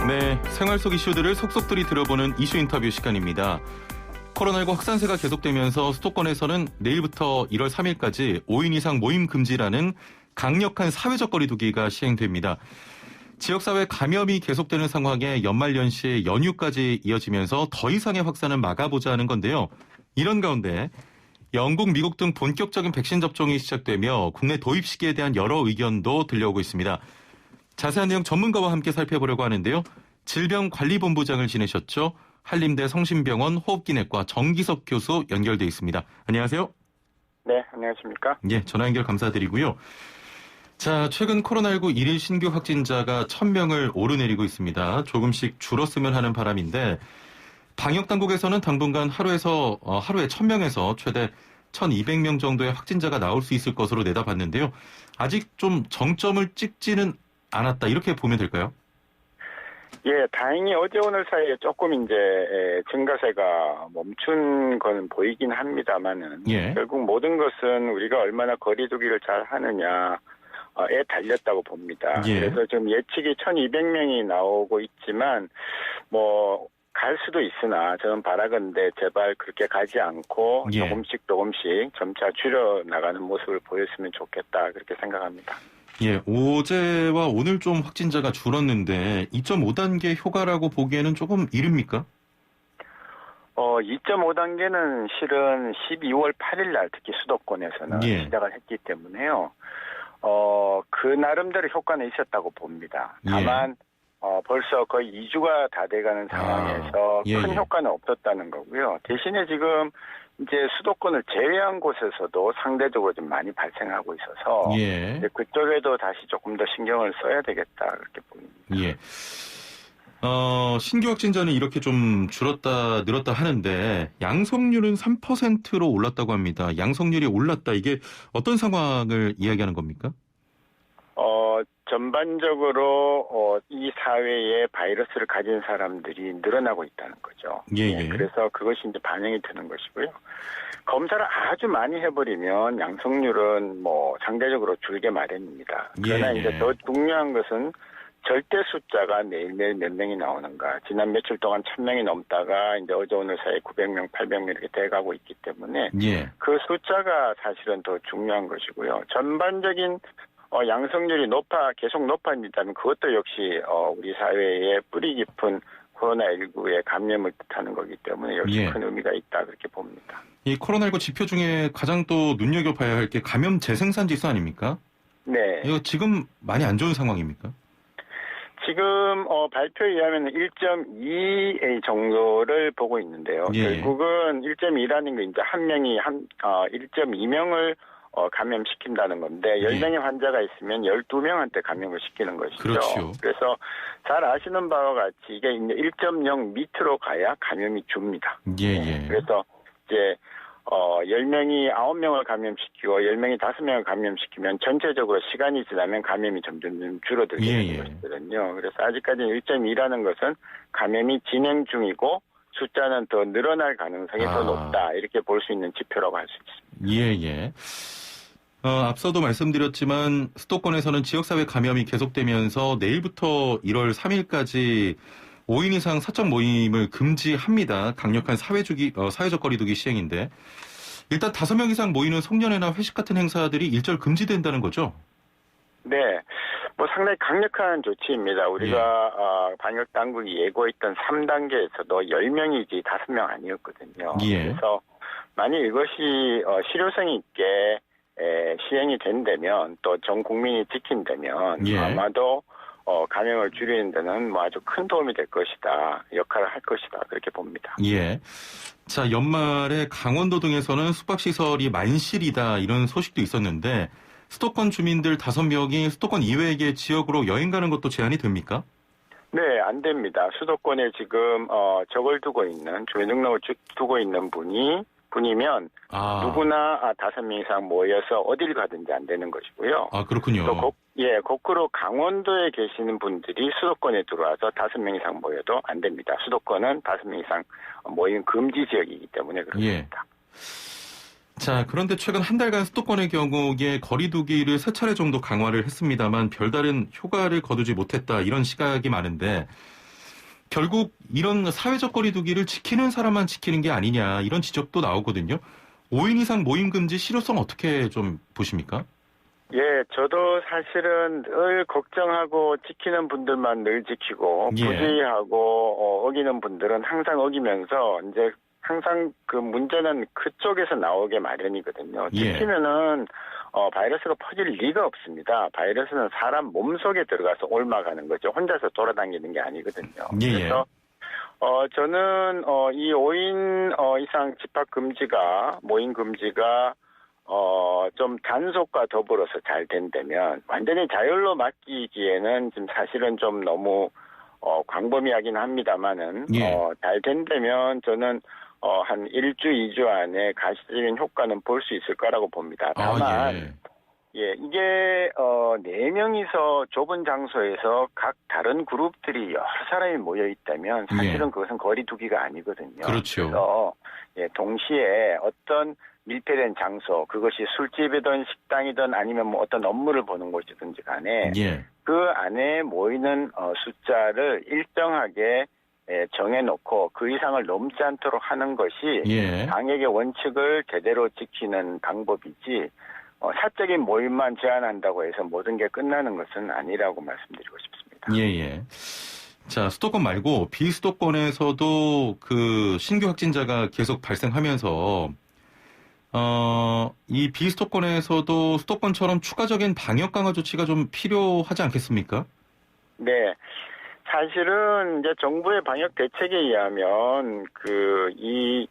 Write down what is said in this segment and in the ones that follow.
네, 생활 속 이슈들을 속속들이 들어보는 이슈 인터뷰 시간입니다. 코로나19 확산세가 계속되면서 수도권에서는 내일부터 1월 3일까지 5인 이상 모임 금지라는 강력한 사회적 거리두기가 시행됩니다. 지역사회 감염이 계속되는 상황에 연말연시에 연휴까지 이어지면서 더 이상의 확산을 막아보자는 건데요. 이런 가운데 영국, 미국 등 본격적인 백신 접종이 시작되며 국내 도입 시기에 대한 여러 의견도 들려오고 있습니다. 자세한 내용 전문가와 함께 살펴보려고 하는데요. 질병관리본부장을 지내셨죠. 한림대 성심병원 호흡기내과 정기석 교수 연결돼 있습니다. 안녕하세요. 네, 안녕하십니까? 예, 전화 연결 감사드리고요. 자, 최근 코로나19 일일 신규 확진자가 1000명을 오르내리고 있습니다. 조금씩 줄었으면 하는 바람인데 방역당국에서는 당분간 하루에 1000명에서 최대 1200명 정도의 확진자가 나올 수 있을 것으로 내다봤는데요. 아직 좀 정점을 찍지는 않았다, 이렇게 보면 될까요? 예, 다행히 어제 오늘 사이에 조금 이제 증가세가 멈춘 건 보이긴 합니다만은 예. 결국 모든 것은 우리가 얼마나 거리두기를 잘 하느냐에 달렸다고 봅니다. 예. 그래서 지금 예측이 1200명이 나오고 있지만 갈 수도 있으나 저는 바라건대 제발 그렇게 가지 않고 예. 조금씩 점차 줄여나가는 모습을 보였으면 좋겠다, 그렇게 생각합니다. 예, 어제와 오늘 좀 확진자가 줄었는데 2.5단계 효과라고 보기에는 조금 이릅니까? 2.5단계는 실은 12월 8일 날 특히 수도권에서는 예. 시작을 했기 때문에요. 그 나름대로 효과는 있었다고 봅니다. 다만 벌써 거의 2주가 다 돼가는 상황에서 예, 큰 예. 효과는 없었다는 거고요. 대신에 지금 이제 수도권을 제외한 곳에서도 상대적으로 좀 많이 발생하고 있어서 예. 이제 그쪽에도 다시 조금 더 신경을 써야 되겠다, 그렇게 보입니다. 예. 신규 확진자는 이렇게 좀 줄었다 늘었다 하는데 양성률은 3%로 올랐다고 합니다. 양성률이 올랐다, 이게 어떤 상황을 이야기하는 겁니까? 전반적으로 이 사회에 바이러스를 가진 사람들이 늘어나고 있다는 거죠. 예. 그래서 그것이 이제 반영이 되는 것이고요. 검사를 아주 많이 해버리면 양성률은 상대적으로 줄게 마련입니다. 그러나 예. 이제 더 중요한 것은 절대 숫자가 매일매일 몇 명이 나오는가. 지난 며칠 동안 1000명이 넘다가 이제 어제 오늘 사이에 900명, 800명 이렇게 돼가고 있기 때문에 예. 그 숫자가 사실은 더 중요한 것이고요. 전반적인 양성률이 계속 높아진다면 그것도 역시 우리 사회에 뿌리 깊은 코로나19의 감염을 뜻하는 거기 때문에 역시 예. 큰 의미가 있다, 그렇게 봅니다. 이 코로나19 지표 중에 가장 또 눈여겨봐야 할 게 감염 재생산 지수 아닙니까? 네. 이거 지금 많이 안 좋은 상황입니까? 지금 발표에 의하면 1.2 정도를 보고 있는데요. 예. 결국은 1.2라는 게 이제 한 명이 1.2명을 감염시킨다는 건데 10명의 환자가 있으면 12명한테 감염을 시키는 것이죠. 그렇죠. 그래서 잘 아시는 바와 같이 이게 이제 1.0 밑으로 가야 감염이 줍니다. 예. 그래서 이제 10명이 9명을 감염시키고 10명이 5명을 감염시키면 전체적으로 시간이 지나면 감염이 점점 줄어들게 되는 것이거든요. 그래서 아직까지는 1.2라는 것은 감염이 진행 중이고 숫자는 더 늘어날 가능성이 더 높다, 이렇게 볼 수 있는 지표라고 할 수 있습니다. 예. 앞서도 말씀드렸지만 수도권에서는 지역사회 감염이 계속되면서 내일부터 1월 3일까지 5인 이상 사적 모임을 금지합니다. 강력한 사회적 거리두기 시행인데 일단 5명 이상 모이는 송년회나 회식 같은 행사들이 일절 금지된다는 거죠? 네. 상당히 강력한 조치입니다. 우리가 방역 당국이 예고했던 3단계에서도 10명이지 5명 아니었거든요. 예. 그래서 만약 이것이 실효성 있게 시행이 된다면, 또 전 국민이 지킨다면 예. 아마도 감염을 줄이는 데는 아주 큰 도움이 될 것이다, 역할을 할 것이다, 그렇게 봅니다. 예. 자, 연말에 강원도 등에서는 숙박시설이 만실이다, 이런 소식도 있었는데 수도권 주민들 5명이 수도권 이외의 지역으로 여행 가는 것도 제한이 됩니까? 네, 안 됩니다. 수도권에 지금 저걸 주민등록을 두고 있는 분이면 누구나 5명 이상 모여서 어딜 가든지 안 되는 것이고요. 그렇군요. 또 거꾸로 강원도에 계시는 분들이 수도권에 들어와서 5명 이상 모여도 안 됩니다. 수도권은 5명 이상 모임 금지 지역이기 때문에 그렇습니다. 자, 그런데 최근 한 달간 수도권의 경우에 거리두기를 3차례 정도 강화를 했습니다만 별다른 효과를 거두지 못했다, 이런 시각이 많은데 결국 이런 사회적 거리두기를 지키는 사람만 지키는 게 아니냐 이런 지적도 나오거든요. 5인 이상 모임 금지 실효성 어떻게 좀 보십니까? 예, 저도 사실은 늘 걱정하고 지키는 분들만 늘 지키고 예. 부주의하고 어기는 분들은 항상 어기면서 이제 항상 그 문제는 그쪽에서 나오게 마련이거든요. 예. 지키면은 바이러스가 퍼질 리가 없습니다. 바이러스는 사람 몸속에 들어가서 옮아가는 거죠. 혼자서 돌아다니는 게 아니거든요. 예. 그래서 저는 이 5인 이상 집합 금지가 모임 금지가 좀 단속과 더불어서 잘 된다면 완전히 자율로 맡기기에는 지금 사실은 좀 너무 광범위하긴 합니다만은 예. 잘 된다면 저는 한 1주, 2주 안에 가시적인 효과는 볼 수 있을 거라고 봅니다. 다만 이게 4명이서 좁은 장소에서 각 다른 그룹들이 여러 사람이 모여 있다면 사실은 그것은 거리두기가 아니거든요. 그렇죠. 그래서 동시에 어떤 밀폐된 장소, 그것이 술집이든 식당이든 아니면 뭐 어떤 업무를 보는 곳이든지 간에 그 안에 모이는 숫자를 일정하게 정해놓고 그 이상을 넘지 않도록 하는 것이 방역의 원칙을 제대로 지키는 방법이지 사적인 모임만 제한한다고 해서 모든 게 끝나는 것은 아니라고 말씀드리고 싶습니다. 자, 수도권 말고 비수도권에서도 그 신규 확진자가 계속 발생하면서 이 비수도권에서도 수도권처럼 추가적인 방역 강화 조치가 좀 필요하지 않겠습니까? 네. 사실은 이제 정부의 방역 대책에 의하면 이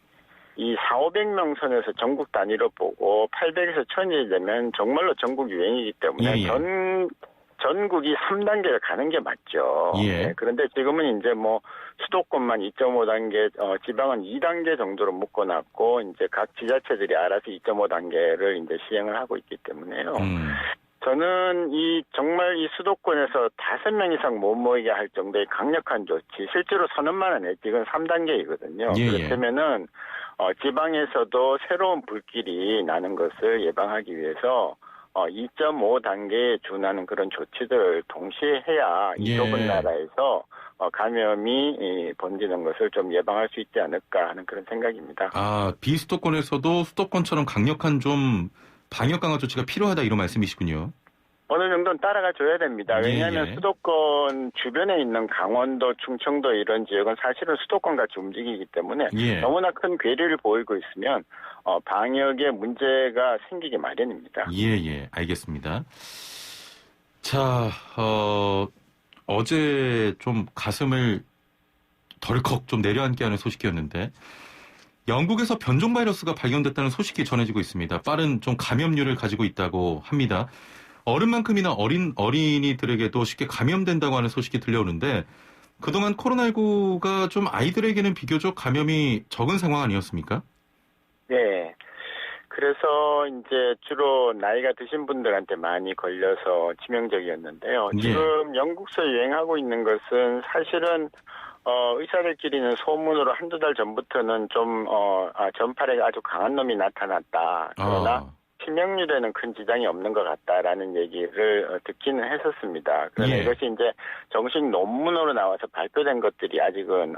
4,500명 선에서 전국 단위로 보고 800에서 1,000이 되면 정말로 전국 유행이기 때문에 전국이 3단계를 가는 게 맞죠. 그런데 지금은 이제 뭐 수도권만 2.5단계, 지방은 2단계 정도로 묶어놨고 이제 각 지자체들이 알아서 2.5단계를 이제 시행을 하고 있기 때문에요. 저는 정말 이 수도권에서 5명 이상 못 모이게 할 정도의 강력한 조치, 실제로 선언만 하네. 지금 3단계이거든요. 그렇다면은 지방에서도 새로운 불길이 나는 것을 예방하기 위해서 2.5단계에 준하는 그런 조치들을 동시에 해야 이 좁은 나라에서 감염이 번지는 것을 좀 예방할 수 있지 않을까 하는 그런 생각입니다. 비수도권에서도 수도권처럼 강력한 좀 방역 강화 조치가 필요하다 이런 말씀이시군요. 어느 정도는 따라가 줘야 됩니다. 왜냐하면 수도권 주변에 있는 강원도, 충청도 이런 지역은 사실은 수도권 같이 움직이기 때문에 너무나 큰 괴리를 보이고 있으면 방역에 문제가 생기기 마련입니다. 알겠습니다. 자, 어제 좀 가슴을 덜컥 좀 내려앉게 하는 소식이었는데 영국에서 변종 바이러스가 발견됐다는 소식이 전해지고 있습니다. 빠른 좀 감염률을 가지고 있다고 합니다. 어른만큼이나 어린이들에게도 쉽게 감염된다고 하는 소식이 들려오는데 그동안 코로나19가 좀 아이들에게는 비교적 감염이 적은 상황 아니었습니까? 네. 그래서 이제 주로 나이가 드신 분들한테 많이 걸려서 치명적이었는데요. 지금 영국서 유행하고 있는 것은 사실은 의사들끼리는 소문으로 한두 달 전부터는 좀 전파력이 아주 강한 놈이 나타났다. 그러나 치명률에는 큰 지장이 없는 것 같다라는 얘기를 듣기는 했었습니다. 그런데 이것이 이제 정식 논문으로 나와서 발표된 것들이 아직은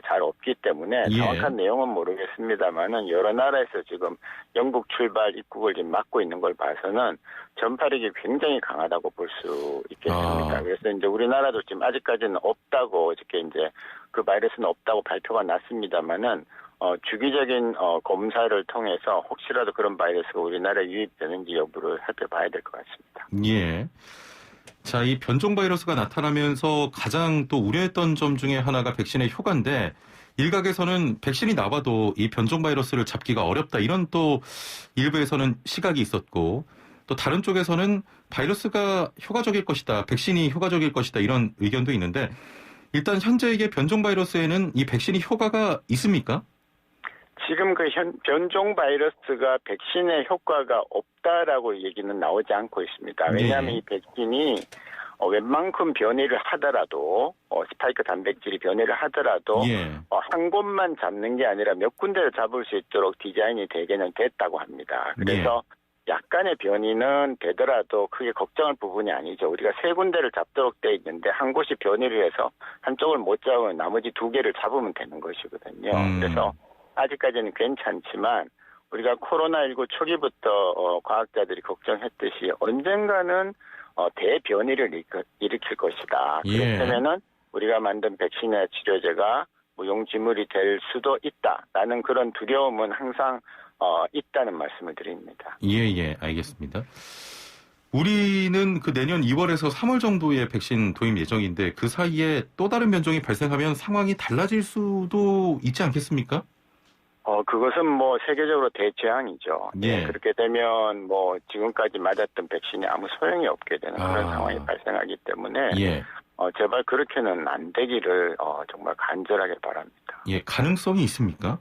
잘 없기 때문에 정확한 내용은 모르겠습니다만은 여러 나라에서 지금 영국 출발 입국을 지금 막고 있는 걸 봐서는 전파력이 굉장히 강하다고 볼 수 있겠습니다. 그래서 이제 우리나라도 지금 아직까지는 없다고 이렇게 이제 그 바이러스는 없다고 발표가 났습니다만은 주기적인 검사를 통해서 혹시라도 그런 바이러스가 우리나라에 유입되는지 여부를 살펴봐야 될 것 같습니다. 자, 이 변종 바이러스가 나타나면서 가장 또 우려했던 점 중에 하나가 백신의 효과인데 일각에서는 백신이 나와도 이 변종 바이러스를 잡기가 어렵다 이런 또 일부에서는 시각이 있었고 또 다른 쪽에서는 바이러스가 효과적일 것이다, 백신이 효과적일 것이다 이런 의견도 있는데 일단 현재 이게 변종 바이러스에는 이 백신이 효과가 있습니까? 지금 그 변종 바이러스가 백신의 효과가 없다라고 얘기는 나오지 않고 있습니다. 왜냐하면 이 백신이 웬만큼 변이를 하더라도 스파이크 단백질이 변이를 하더라도 한 곳만 잡는 게 아니라 몇 군데를 잡을 수 있도록 디자인이 되게는 됐다고 합니다. 그래서 약간의 변이는 되더라도 크게 걱정할 부분이 아니죠. 우리가 세 군데를 잡도록 돼 있는데 한 곳이 변이를 해서 한쪽을 못 잡으면 나머지 두 개를 잡으면 되는 것이거든요. 그래서 아직까지는 괜찮지만 우리가 코로나19 초기부터 과학자들이 걱정했듯이 언젠가는 대변이를 일으킬 것이다. 그렇다면은 우리가 만든 백신이나 치료제가 무용지물이 될 수도 있다라는 그런 두려움은 항상 있다는 말씀을 드립니다. 예, 알겠습니다. 우리는 그 내년 2월에서 3월 정도에 백신 도입 예정인데 그 사이에 또 다른 변종이 발생하면 상황이 달라질 수도 있지 않겠습니까? 그것은 뭐 세계적으로 대재앙이죠. 예. 그렇게 되면 뭐 지금까지 맞았던 백신이 아무 소용이 없게 되는 그런 상황이 발생하기 때문에 예. 제발 그렇게는 안 되기를 정말 간절하게 바랍니다. 예, 가능성이 있습니까?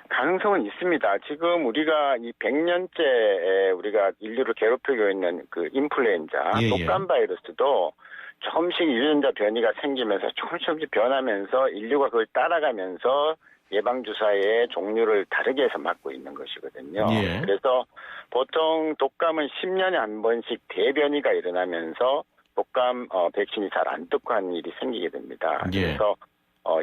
가능성은 있습니다. 지금 우리가 이 100년째 우리가 인류를 괴롭히고 있는 그 인플루엔자, 독감 바이러스도 조금씩 유전자 변이가 생기면서 조금씩 변하면서 인류가 그걸 따라가면서 예방주사의 종류를 다르게 해서 맞고 있는 것이거든요. 예. 그래서 보통 독감은 10년에 한 번씩 대변이가 일어나면서 독감 백신이 잘 안 듣고 하는 일이 생기게 됩니다. 그래서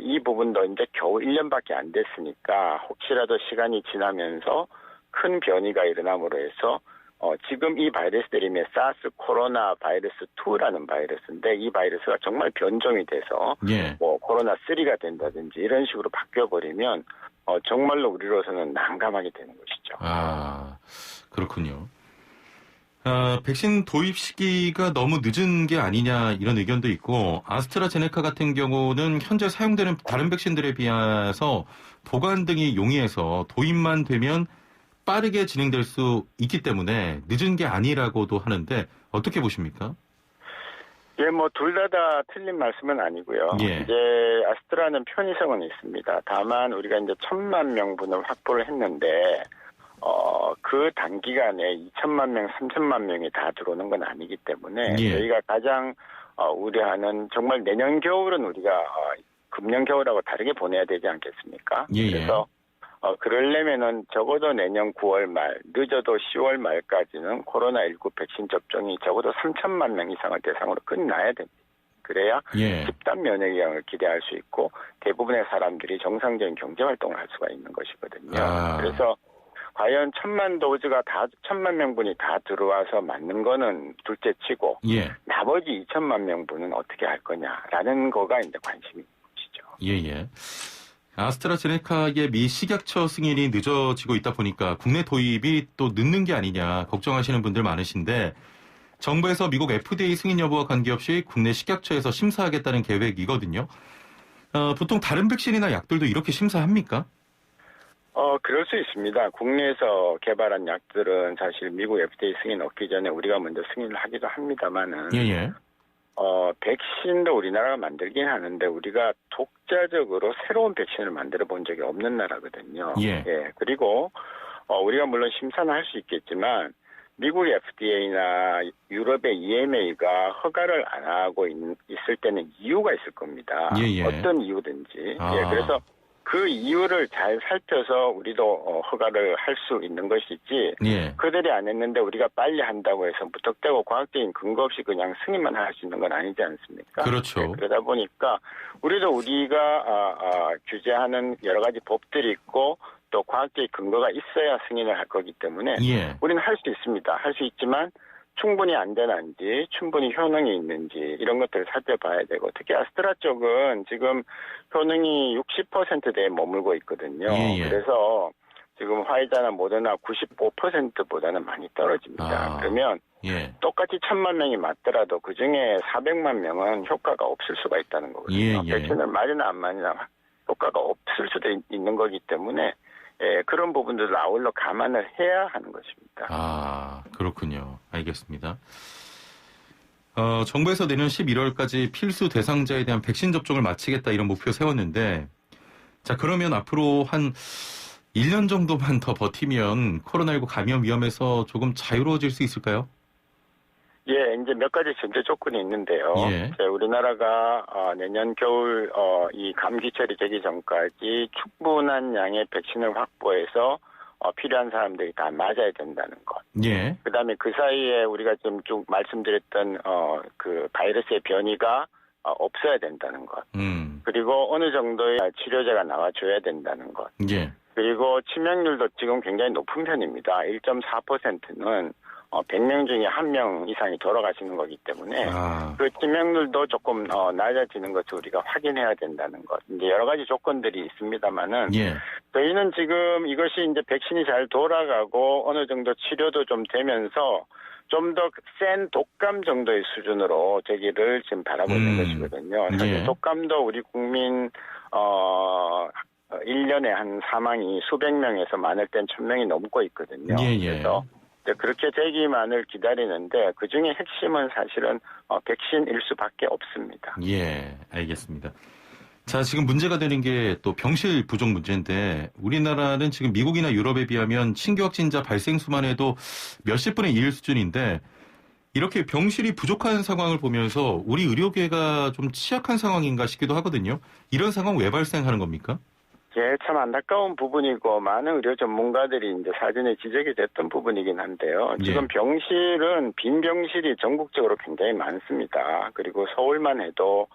이 부분도 이제 겨우 1년밖에 안 됐으니까 혹시라도 시간이 지나면서 큰 변이가 일어남으로 해서 지금 이 바이러스들이 사스 코로나 바이러스 2라는 바이러스인데 이 바이러스가 정말 변종이 돼서 뭐 코로나 3가 된다든지 이런 식으로 바뀌어버리면 정말로 우리로서는 난감하게 되는 것이죠. 아, 그렇군요. 백신 도입 시기가 너무 늦은 게 아니냐 이런 의견도 있고 아스트라제네카 같은 경우는 현재 사용되는 다른 백신들에 비해서 보관 등이 용이해서 도입만 되면 빠르게 진행될 수 있기 때문에 늦은 게 아니라고도 하는데 어떻게 보십니까? 예, 뭐 둘 다 틀린 말씀은 아니고요. 이제 아스트라는 편의성은 있습니다. 다만 우리가 이제 1,000만 명분을 확보를 했는데 그 단기간에 2천만 명, 3천만 명이 다 들어오는 건 아니기 때문에 저희가 가장 우려하는 정말 내년 겨울은 우리가 금년 겨울하고 다르게 보내야 되지 않겠습니까? 그래서 그러려면은 적어도 내년 9월 말, 늦어도 10월 말까지는 코로나19 백신 접종이 적어도 3천만 명 이상을 대상으로 끝나야 됩니다. 그래야 집단 면역력을 기대할 수 있고 대부분의 사람들이 정상적인 경제 활동을 할 수가 있는 것이거든요. 그래서 과연 1,000만 도즈가 1,000만 명분이 다 들어와서 맞는 거는 둘째 치고 나머지 2천만 명분은 어떻게 할 거냐라는 거가 이제 관심이 있는 것이죠. 아스트라제네카의 미 식약처 승인이 늦어지고 있다 보니까 국내 도입이 또 늦는 게 아니냐 걱정하시는 분들 많으신데 정부에서 미국 FDA 승인 여부와 관계없이 국내 식약처에서 심사하겠다는 계획이거든요. 보통 다른 백신이나 약들도 이렇게 심사합니까? 그럴 수 있습니다. 국내에서 개발한 약들은 사실 미국 FDA 승인 얻기 전에 우리가 먼저 승인을 하기도 합니다만은, 백신도 우리나라가 만들긴 하는데 우리가 독자적으로 새로운 백신을 만들어 본 적이 없는 나라거든요. 그리고 우리가 물론 심사는 할 수 있겠지만 미국 FDA나 유럽의 EMA가 허가를 안 하고 있을 때는 이유가 있을 겁니다. 어떤 이유든지. 그래서 그 이유를 잘 살펴서 우리도 허가를 할 수 있는 것이지 그들이 안 했는데 우리가 빨리 한다고 해서 무턱대고 과학적인 근거 없이 그냥 승인만 할 수 있는 건 아니지 않습니까? 그렇죠. 그러다 보니까 우리도 우리가 규제하는 여러 가지 법들이 있고 또 과학적인 근거가 있어야 승인을 할 거기 때문에 우리는 할 수 있습니다. 할 수 있지만 충분히 안전한지 충분히 효능이 있는지 이런 것들을 살펴봐야 되고 특히 아스트라 쪽은 지금 효능이 60%대에 머물고 있거든요. 그래서 지금 화이자나 모더나 95%보다는 많이 떨어집니다. 그러면 똑같이 1,000만 명이 맞더라도 그중에 400만 명은 효과가 없을 수가 있다는 거거든요. 백신을 맞으나 안 맞으나 효과가 없을 수도 있는 거기 때문에 그런 부분들을 아울러 감안을 해야 하는 것입니다. 그렇군요. 알겠습니다. 정부에서 내년 11월까지 필수 대상자에 대한 백신 접종을 마치겠다 이런 목표 세웠는데 자 그러면 앞으로 한 1년 정도만 더 버티면 코로나19 감염 위험에서 조금 자유로워질 수 있을까요? 이제 몇 가지 전제 조건이 있는데요. 우리나라가 내년 겨울 이 감기철이 되기 전까지 충분한 양의 백신을 확보해서 필요한 사람들이 다 맞아야 된다는 것. 예. 그다음에 그 사이에 우리가 좀 쭉 말씀드렸던 그 바이러스의 변이가 없어야 된다는 것. 그리고 어느 정도의 치료제가 나와줘야 된다는 것. 예. 그리고 치명률도 지금 굉장히 높은 편입니다. 1.4%는 100명 중에 1명 이상이 돌아가시는 거기 때문에 그 치명률도 조금 낮아지는 것을 우리가 확인해야 된다는 것. 이제 여러 가지 조건들이 있습니다만은 예. 저희는 지금 이것이 이제 백신이 잘 돌아가고 어느 정도 치료도 좀 되면서 좀 더 센 독감 정도의 수준으로 되기를 지금 바라고 있는 것이거든요. 사실 예. 독감도 우리 국민 1년에 한 사망이 수백 명에서 많을 땐 1000명이 넘고 있거든요. 예. 그래서 그렇게 되기만을 기다리는데 그중에 핵심은 사실은 백신일 수밖에 없습니다. 예, 알겠습니다. 자, 지금 문제가 되는 게 또 병실 부족 문제인데 우리나라는 지금 미국이나 유럽에 비하면 신규 확진자 발생 수만 해도 몇십 분의 1 수준인데 이렇게 병실이 부족한 상황을 보면서 우리 의료계가 좀 취약한 상황인가 싶기도 하거든요. 이런 상황 왜 발생하는 겁니까? 예, 참 안타까운 부분이고 많은 의료 전문가들이 이제 사전에 지적이 됐던 부분이긴 한데요. 지금 병실은 빈 병실이 전국적으로 굉장히 많습니다. 그리고 서울만 해도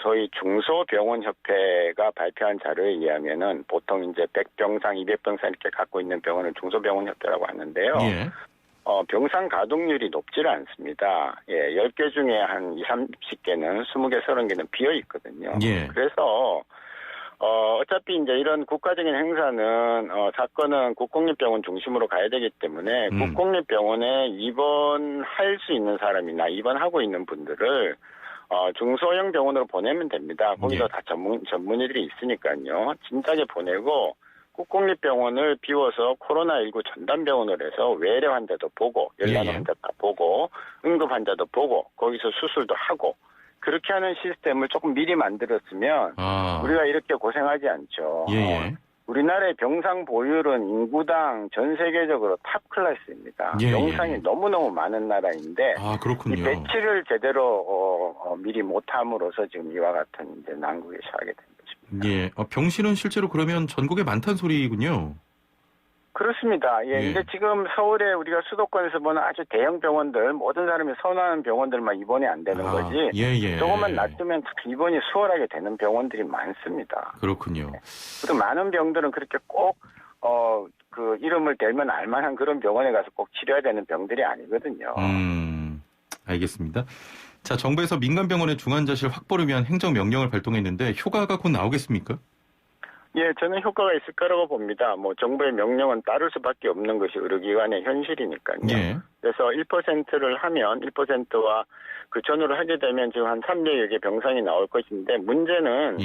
소위 중소병원협회가 발표한 자료에 의하면은 보통 이제 100병상, 200병상 이렇게 갖고 있는 병원을 중소병원협회라고 하는데요. 예. 병상 가동률이 높지를 않습니다. 예, 10개 중에 한 20, 30개는 20개, 30개는 비어 있거든요. 예. 그래서 어차피 이제 이런 국가적인 행사는 사건은 국공립병원 중심으로 가야 되기 때문에 국공립병원에 입원할 수 있는 사람이나 입원하고 있는 분들을 중소형 병원으로 보내면 됩니다. 거기서 다 전문의들이 있으니까요. 진작에 보내고 국공립병원을 비워서 코로나19 전담병원을 해서 외래 환자도 보고 열난 환자 다 보고 응급 환자도 보고 거기서 수술도 하고 그렇게 하는 시스템을 조금 미리 만들었으면 우리가 이렇게 고생하지 않죠. 우리나라의 병상 보율은 인구당 전 세계적으로 탑 클래스입니다. 병상이 너무너무 많은 나라인데 그렇군요. 이 배치를 제대로 미리 못함으로써 지금 이와 같은 이제 난국에 처하게 된 것입니다. 예, 병실은 실제로 그러면 전국에 많다는 소리군요. 그렇습니다. 이제 지금 서울에 우리가 수도권에서 보는 아주 대형 병원들, 모든 사람이 선호하는 병원들만 입원이 안 되는 거지. 조금만 낮추면 입원이 수월하게 되는 병원들이 많습니다. 그렇군요. 그리고 많은 병들은 그렇게 꼭, 그 이름을 대면 알만한 그런 병원에 가서 꼭 치료해야 되는 병들이 아니거든요. 알겠습니다. 자, 정부에서 민간병원의 중환자실 확보를 위한 행정명령을 발동했는데 효과가 곧 나오겠습니까? 예, 저는 효과가 있을 거라고 봅니다. 정부의 명령은 따를 수밖에 없는 것이 의료기관의 현실이니까요. 그래서 1%를 하면 1%와 그 전후를 하게 되면 지금 한 300여 개 병상이 나올 것인데 문제는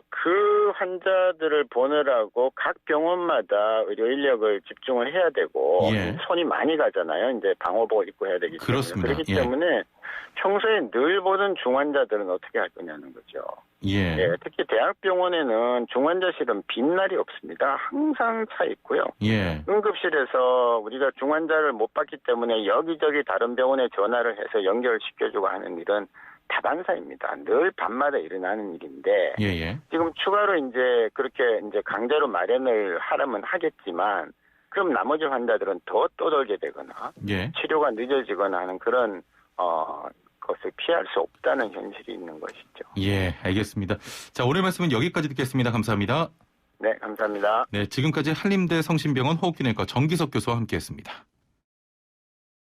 그 환자들을 보느라고 각 병원마다 의료 인력을 집중을 해야 되고 손이 많이 가잖아요. 이제 방호복을 입고 해야 되기 때문에. 그렇습니다. 그렇기 때문에 평소에 늘 보던 중환자들은 어떻게 할 거냐는 거죠. 특히 대학병원에는 중환자실은 빈 날이 없습니다. 항상 차 있고요. 응급실에서 우리가 중환자를 못 받기 때문에 여기저기 다른 병원에 전화를 해서 연결시켜주고 하는 일은 다반사입니다. 늘 밤마다 일어나는 일인데 지금 추가로 이제 그렇게 이제 강제로 마련을 하려면 하겠지만 그럼 나머지 환자들은 더 떠돌게 되거나 치료가 늦어지거나 하는 그런 것을 피할 수 없다는 현실이 있는 것이죠. 예, 알겠습니다. 자, 오늘 말씀은 여기까지 듣겠습니다. 감사합니다. 네, 감사합니다. 네, 지금까지 한림대 성심병원 호흡기내과 정기석 교수와 함께했습니다.